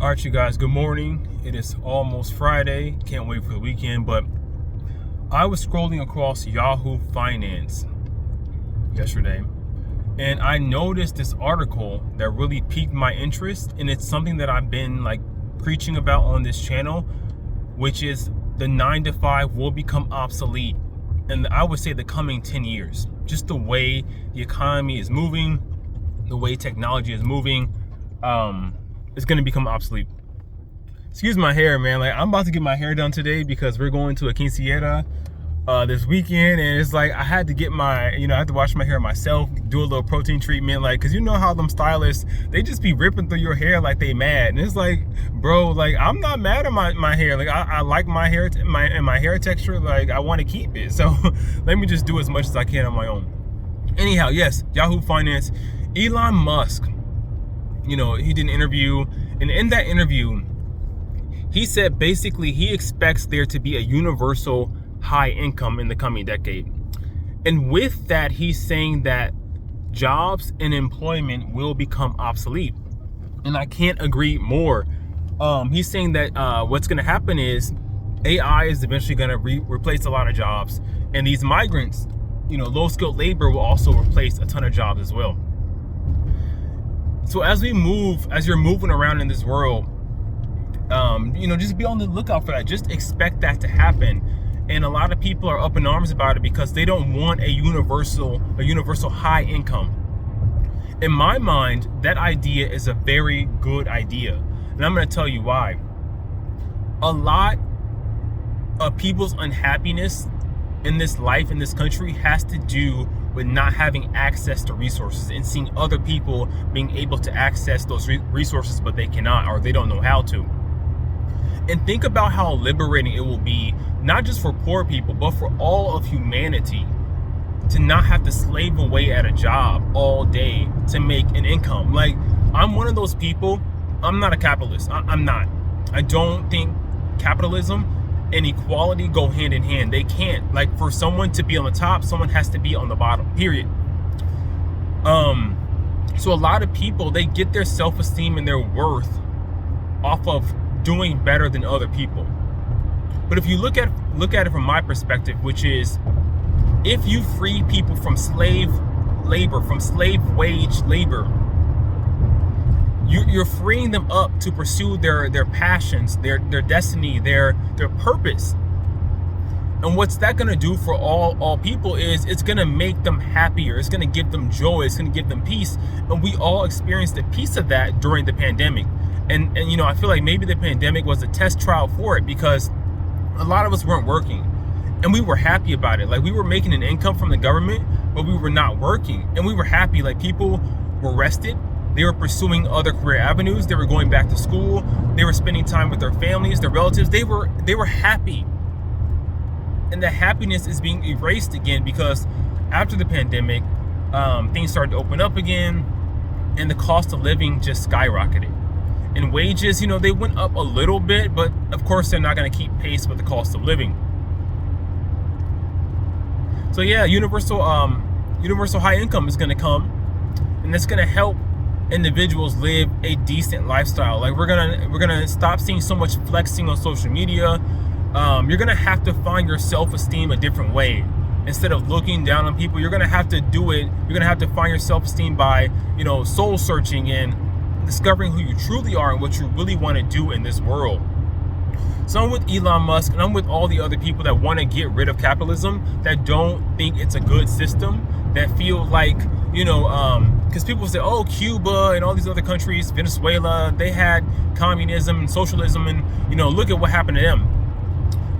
All right, you guys, good morning. It is almost Friday. Can't wait for the weekend, but I was scrolling across Yahoo Finance yesterday, and I noticed this article that really piqued my interest, and it's something that I've been preaching about on this channel, which is the 9 to 5 will become obsolete. And I would say the coming 10 years, just the way the economy is moving, the way technology is moving, it's going to become obsolete. Excuse my hair, man. I'm about to get my hair done today because we're going to a quinceañera this weekend, and it's I had to get my, I have to wash my hair myself, do a little protein treatment, because you know how them stylists, they just be ripping through your hair like they mad. And it's bro, I'm not mad at my hair. I like my hair, my hair texture. I want to keep it. So let me just do as much as I can on my own. Anyhow, yes, Yahoo Finance, Elon Musk, he did an interview, and in that interview, he said basically he expects there to be a universal high income in the coming decade. And with that, he's saying that jobs and employment will become obsolete. And I can't agree more. He's saying that what's going to happen is AI is eventually going to replace a lot of jobs. And these migrants, low-skilled labor will also replace a ton of jobs as well. So as you're moving around in this world, just be on the lookout for that. Just expect that to happen. And a lot of people are up in arms about it because they don't want a universal high income. In my mind, that idea is a very good idea. And I'm going to tell you why. A lot of people's unhappiness in this life, in this country, has to do with not having access to resources and seeing other people being able to access those resources, but they cannot, or they don't know how to. And think about how liberating it will be, not just for poor people, but for all of humanity, to not have to slave away at a job all day to make an income. I'm one of those people. I'm not a capitalist. I'm not. I don't think capitalism and equality go hand in hand. They can't. For someone to be on the top, someone has to be on the bottom, period. So a lot of people, they get their self-esteem and their worth off of doing better than other people. But if you look at it from my perspective, which is, if you free people from slave labor, from slave wage labor, you're freeing them up to pursue their passions, their destiny, their purpose. And what's that going to do for all people is it's going to make them happier. It's going to give them joy. It's going to give them peace. And we all experienced a piece of that during the pandemic. And I feel like maybe the pandemic was a test trial for it, because a lot of us weren't working and we were happy about it. We were making an income from the government, but we were not working, and we were happy. People were rested. They were pursuing other career avenues. They were going back to school. They were spending time with their families, their relatives. They were happy. And the happiness is being erased again because after the pandemic, things started to open up again, and the cost of living just skyrocketed. And wages, they went up a little bit, but of course they're not going to keep pace with the cost of living. So yeah, universal high income is going to come, and it's going to help individuals live a decent lifestyle. We're gonna stop seeing so much flexing on social media. You're gonna have to find your self-esteem a different way. Instead of looking down on people, you're gonna have to do it. You're gonna have to find your self-esteem by, soul searching and discovering who you truly are and what you really want to do in this world. So I'm with Elon Musk, and I'm with all the other people that want to get rid of capitalism, that don't think it's a good system, that feel because people say, oh, Cuba and all these other countries, Venezuela, they had communism and socialism, and look at what happened to them.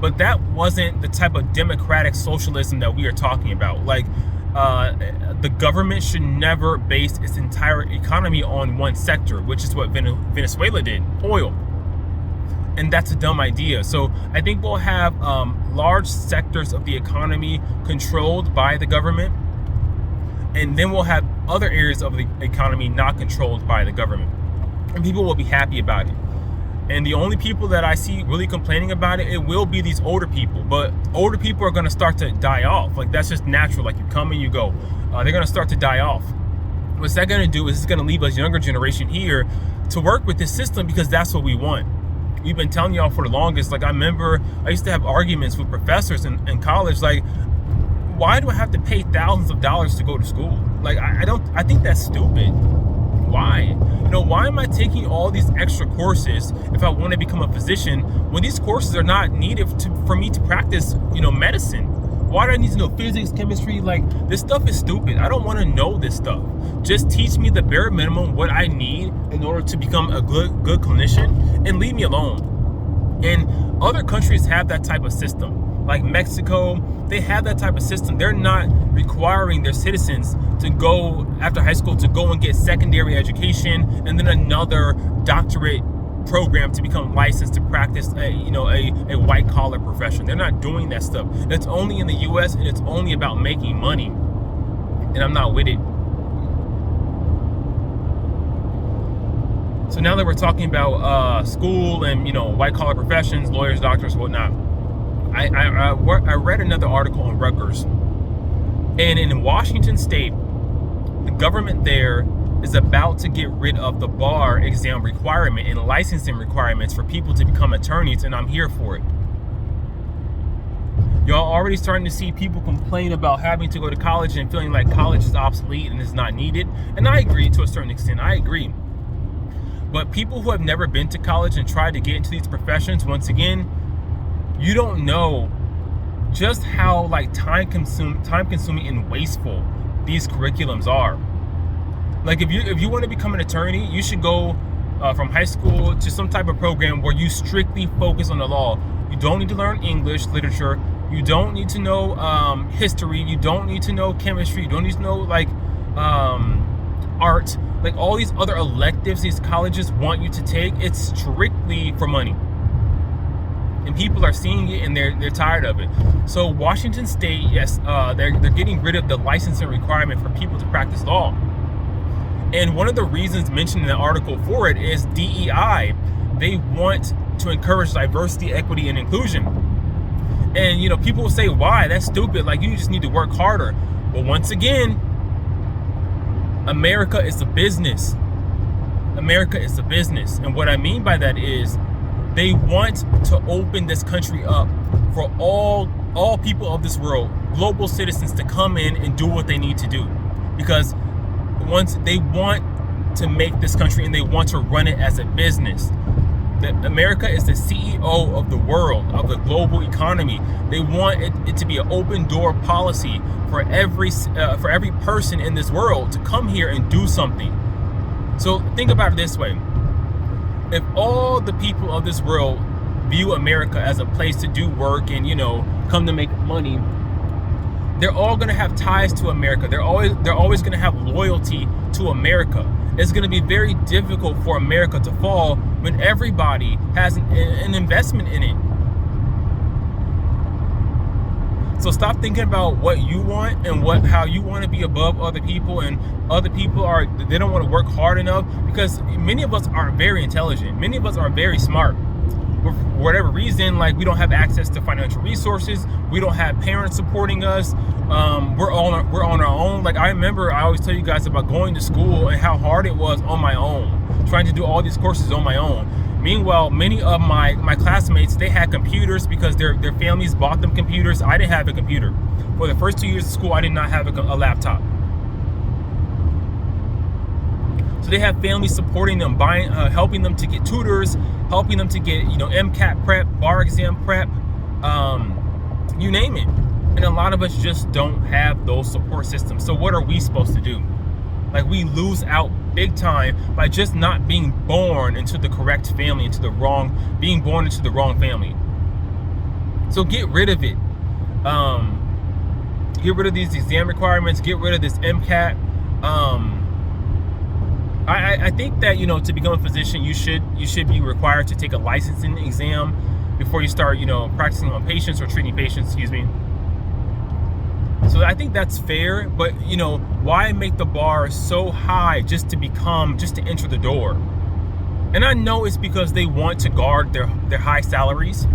But that wasn't the type of democratic socialism that we are talking about. The government should never base its entire economy on one sector, which is what Venezuela did, oil. And that's a dumb idea. So I think we'll have large sectors of the economy controlled by the government, and then we'll have other areas of the economy not controlled by the government. And people will be happy about it. And the only people that I see really complaining about it will be these older people. But older people are going to start to die off. That's just natural. You come and you go. They're going to start to die off. What's that going to do is it's going to leave us younger generation here to work with this system because that's what we want. We've been telling y'all for the longest. Like, I remember I used to have arguments with professors in college. Like, why do I have to pay thousands of dollars to go to school? Like, I think that's stupid. Why? Why am I taking all these extra courses if I want to become a physician when these courses are not needed for me to practice, medicine? Why do I need to know physics, chemistry? Like, this stuff is stupid. I don't want to know this stuff. Just teach me the bare minimum, what I need in order to become a good clinician, and leave me alone. And other countries have that type of system. Like Mexico, they have that type of system. They're not requiring their citizens to go after high school to go and get secondary education and then another doctorate program to become licensed to practice a white collar profession. They're not doing that stuff. It's only in the US, and it's only about making money. And I'm not with it. So now that we're talking about school and white collar professions, lawyers, doctors, whatnot, I read another article on Rutgers, and in Washington State, the government there is about to get rid of the bar exam requirement and licensing requirements for people to become attorneys, and I'm here for it. Y'all already starting to see people complain about having to go to college and feeling like college is obsolete and is not needed, and I agree to a certain extent. I agree. But people who have never been to college and tried to get into these professions, once again, you don't know just how time consuming and wasteful these curriculums are. Like, if you want to become an attorney, you should go from high school to some type of program where you strictly focus on the law. You don't need to learn English literature. You don't need to know history. You don't need to know chemistry. You don't need to know art. Like, all these other electives these colleges want you to take, it's strictly for money. And people are seeing it, and they're tired of it. So Washington State, yes, they're getting rid of the licensing requirement for people to practice law. And one of the reasons mentioned in the article for it is DEI. They want to encourage diversity, equity, and inclusion. And people will say, why? That's stupid. Like, you just need to work harder. But once again, America is a business. America is a business. And what I mean by that is they want to open this country up for all people of this world, global citizens, to come in and do what they need to do. Because once they want to make this country and they want to run it as a business. That America is the CEO of the world, of the global economy. They want it to be an open door policy for every person in this world to come here and do something. So think about it this way. If all the people of this world view America as a place to do work and, come to make money, they're all going to have ties to America. They're always going to have loyalty to America. It's going to be very difficult for America to fall when everybody has an investment in it. So stop thinking about what you want and how you want to be above other people, and other people they don't want to work hard enough, because many of us are very intelligent. Many of us are very smart. But for whatever reason, we don't have access to financial resources. We don't have parents supporting us. We're on our own. I remember I always tell you guys about going to school and how hard it was on my own, trying to do all these courses on my own. Meanwhile, many of my classmates, they had computers because their families bought them computers. I didn't have a computer. For the first 2 years of school, I did not have a laptop. So they have families supporting them, helping them to get tutors, helping them to get MCAT prep, bar exam prep, you name it. And a lot of us just don't have those support systems. So what are we supposed to do? We lose out big time by just not being born into the correct family, being born into the wrong family. So get rid of it. Get rid of these exam requirements. Get rid of this MCAT. I think that to become a physician, you should be required to take a licensing exam before you start practicing on patients or treating patients. Excuse me. So I think that's fair, but why make the bar so high just to enter the door? And I know it's because they want to guard their high salaries,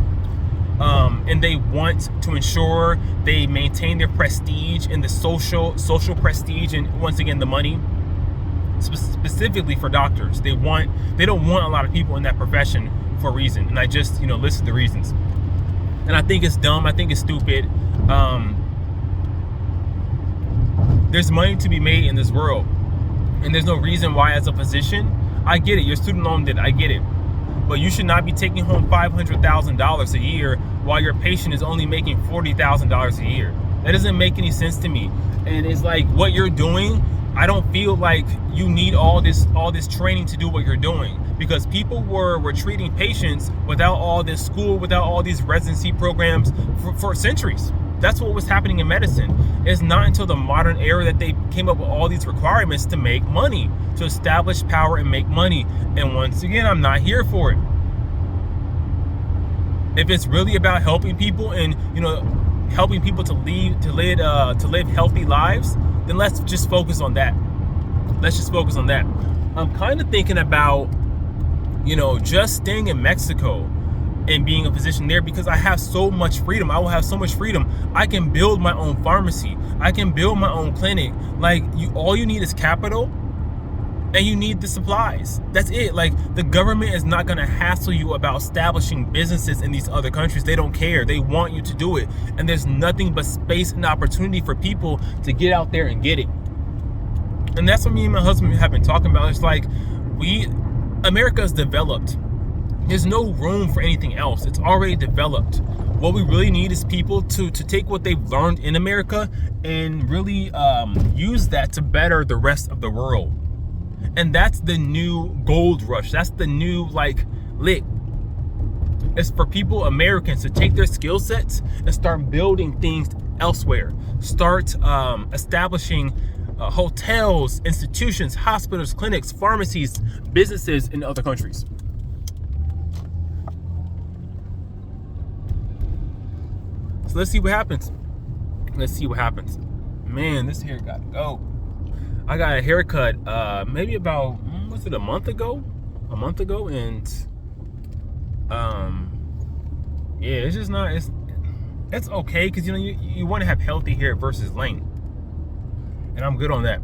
and they want to ensure they maintain their prestige and the social prestige, and once again the money. specifically for doctors. They don't want a lot of people in that profession for a reason. And I just, listed the reasons. And I think it's dumb. I think it's stupid. There's money to be made in this world. And there's no reason why, as a physician, I get it. Your student loan did. I get it. But you should not be taking home $500,000 a year while your patient is only making $40,000 a year. That doesn't make any sense to me. And it's like, what you're doing, I don't feel like you need all this training to do what you're doing, because people were treating patients without all this school, without all these residency programs for centuries. That's what was happening in medicine. It's not until the modern era that they came up with all these requirements to make money, to establish power and make money. And once again, I'm not here for it. If it's really about helping people and helping people to live healthy lives, then let's just focus on that. Let's just focus on that. I'm kind of thinking about, just staying in Mexico and being a physician there, because I have so much freedom. I will have so much freedom. I can build my own pharmacy. I can build my own clinic. Like, all you need is capital, and you need the supplies. That's it. Like, the government is not going to hassle you about establishing businesses in these other countries. They don't care. They want you to do it. And there's nothing but space and opportunity for people to get out there and get it. And that's what me and my husband have been talking about. It's like, America is developed. There's no room for anything else. It's already developed. What we really need is people to take what they've learned in America and really use that to better the rest of the world. And that's the new gold rush. That's the new lick. It's for people, Americans, to take their skill sets and start building things elsewhere. Start establishing hotels, institutions, hospitals, clinics, pharmacies, businesses in other countries. So let's see what happens. Man, this hair got to go. I got a haircut maybe about, was it a month ago? And yeah, it's just not, it's okay, because you want to have healthy hair versus length, and I'm good on that.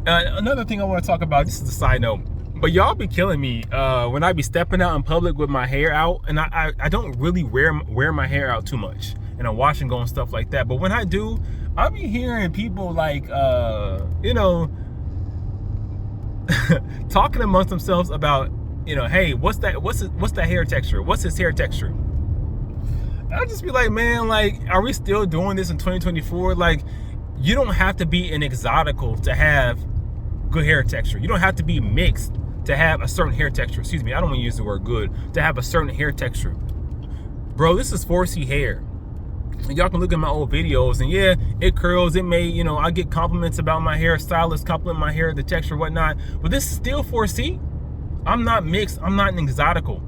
Another thing I want to talk about, this is a side note, but y'all be killing me when I be stepping out in public with my hair out, and I don't really wear my hair out too much, and I wash and go and stuff like that. But when I do, I be hearing people talking amongst themselves about, hey, what's that hair texture? What's his hair texture? And I just be like, man, are we still doing this in 2024? You don't have to be an exotical to have good hair texture. You don't have to be mixed to have a certain hair texture. Excuse me, I don't want to use the word good, to have a certain hair texture. Bro, this is 4C hair. Y'all can look at my old videos, and yeah, it curls, it may, I get compliments about my hair, stylists compliment my hair, the texture, whatnot, but this is still 4C. I'm not mixed, I'm not an exotical.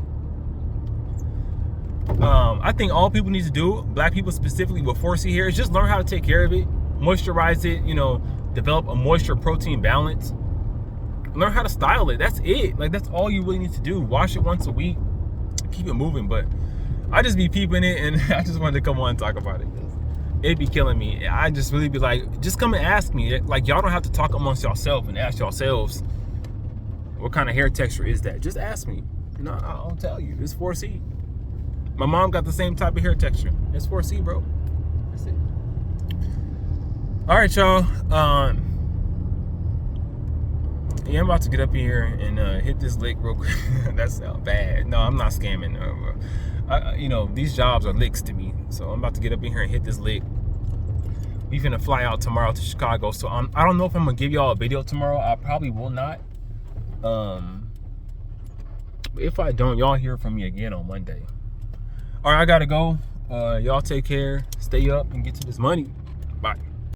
I think all people need to do, black people specifically with 4C hair, is just learn how to take care of it, moisturize it, develop a moisture protein balance, learn how to style it. That's it. That's all you really need to do. Wash it once a week, keep it moving. But I just be peeping it, and I just wanted to come on and talk about it. It'd be killing me. I just really be like, just come and ask me. Y'all don't have to talk amongst yourself and ask yourselves, what kind of hair texture is that? Just ask me. I'll tell you. It's 4C. My mom got the same type of hair texture. It's 4C, bro. That's it. All right, y'all. Yeah, I'm about to get up here and hit this lick real quick. That sounds bad. No, I'm not scamming. These jobs are licks to me. So I'm about to get up in here and hit this lick. We finna fly out tomorrow to Chicago. So I don't know if I'm gonna give y'all a video tomorrow. I probably will not. If I don't, y'all hear from me again on Monday. All right, I gotta go. Y'all take care. Stay up and get to this money. Bye.